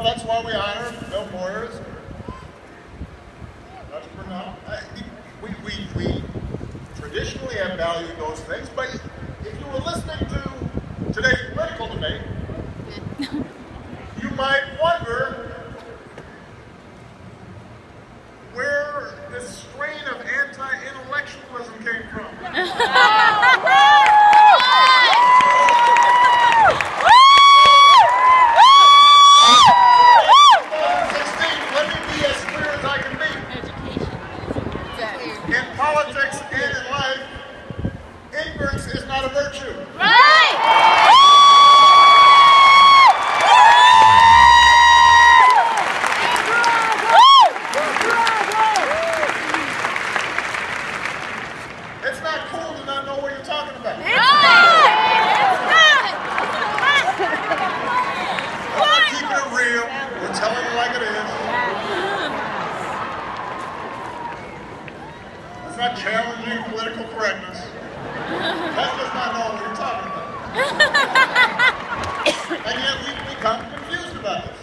that's why we honor Bill Moyers. We traditionally have valued those things, but if you were listening to today's political debate, you might wonder where this strain of anti-intellectualism came from. In politics and in life, ignorance is not a virtue. Right! It's not cool to not know what you're talking about. It's not! We're keeping it real. We're telling it like it is. It's not challenging political correctness. That's just not knowing what you're talking about. And yet we become confused about this.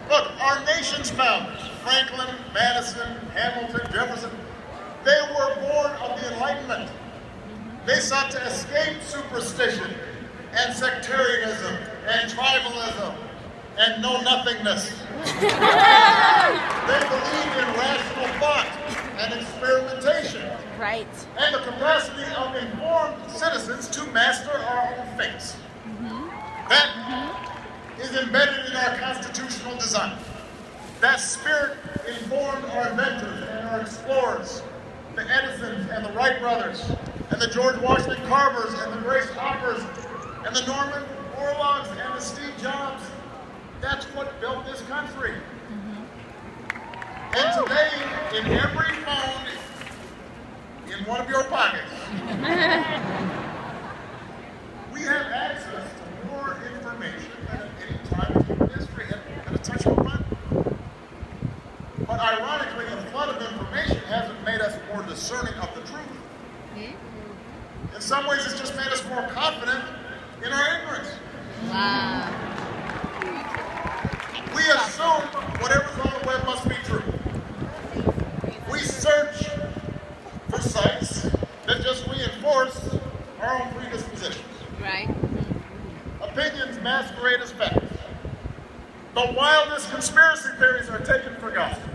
Look, our nation's founders, Franklin, Madison, Hamilton, Jefferson, they were born of the Enlightenment. They sought to escape superstition and sectarianism and tribalism and know-nothingness. They believed in rational thought and experimentation. Right. And the capacity of informed citizens to master our own fates. That is embedded in our constitutional design. That spirit informed our inventors and our explorers, the Edisons and the Wright brothers, and the George Washington Carvers and the Grace Hoppers, and the Norman Borlaugs and the Steve Jobs. That's what built this country. And today, in every phone, in one of your pockets, we have access to more information than at any time in human history at a touch of a button. But ironically, the flood of information hasn't made us more discerning of the truth. In some ways, it's just made us more confident in our ignorance. Wow. We assume whatever's on the web must be true. We search for sites that just reinforce our own predispositions. Right. Opinions masquerade as facts. The wildest conspiracy theories are taken for gospel.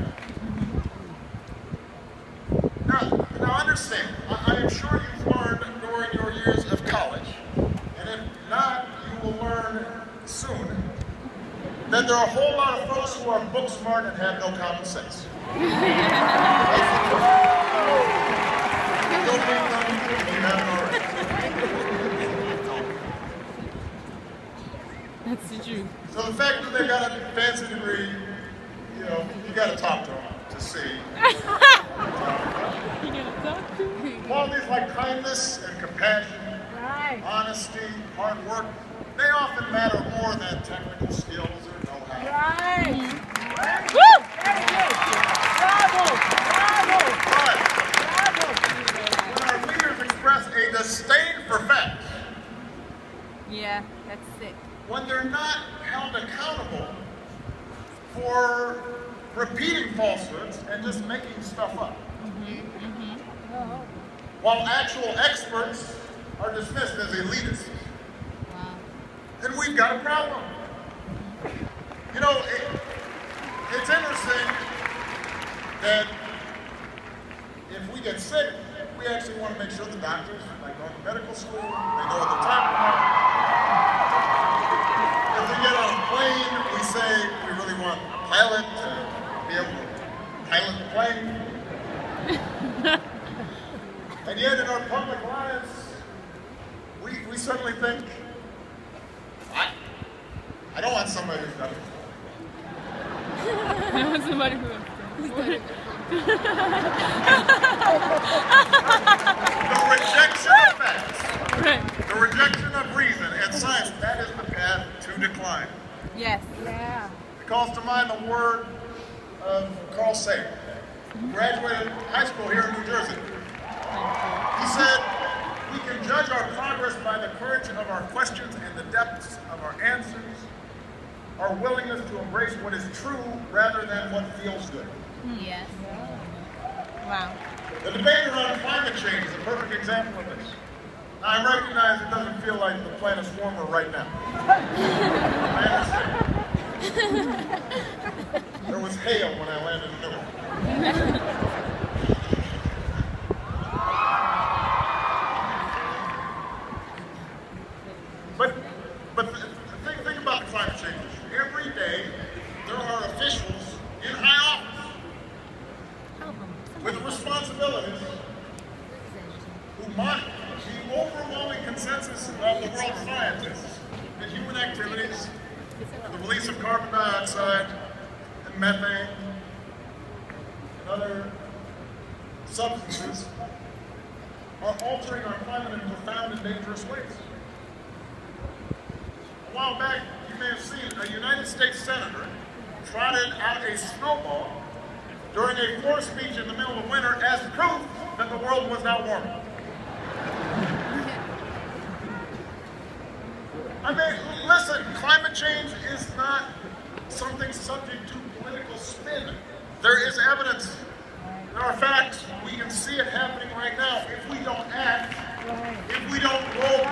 Now understand, I am sure you've learned during your years of college, and if not, you will learn soon, that there are a whole lot of folks who are book smart and have no common sense. That's the truth. You'll meet them if you haven't already. That's the truth. So the fact that they got a fancy degree, you know, you got to talk to them to see. Qualities like kindness and compassion, honesty, hard work, they often matter more than technical skills or know-how. Woo! But when our leaders express a disdain for facts, Yeah, that's sick. when they're not held accountable for repeating falsehoods and just making stuff up, while actual experts are dismissed as elitists, then we've got a problem. You know, it's interesting that if we get sick, we actually want to make sure the doctors, like going to medical school, they know what they're talking about. If we get on a plane, we say we really want a pilot to be able to pilot the plane. And yet in our public lives, we suddenly think, I don't want somebody who's done it. I want somebody who's done it. The rejection of facts, Right. the rejection of reason and science, that is the path to decline. Yes. Yeah. It calls to mind the word of Carl Sagan, who graduated high school here in New Jersey. He said, we can judge our progress by the courage of our questions and the depths of our answers. Our our willingness to embrace what is true rather than what feels good. Yes. Wow. The debate around climate change is a perfect example of this. I recognize it doesn't feel like the planet's warmer right now. I understand. There was hail when I landed in Newark. But think about the climate change issue. Every day, there are officials in high office with responsibilities who mock the overwhelming consensus of the world's scientists that human activities, the release of carbon dioxide and methane and other substances are altering our climate in profound and dangerous ways. A while back, you may have seen a United States senator trotted out a snowball during a floor speech in the middle of winter as proof that the world was not warming. I mean, listen, climate change is not something subject to political spin. There is evidence. There are facts. We can see it happening right now. If we don't act, if we don't roll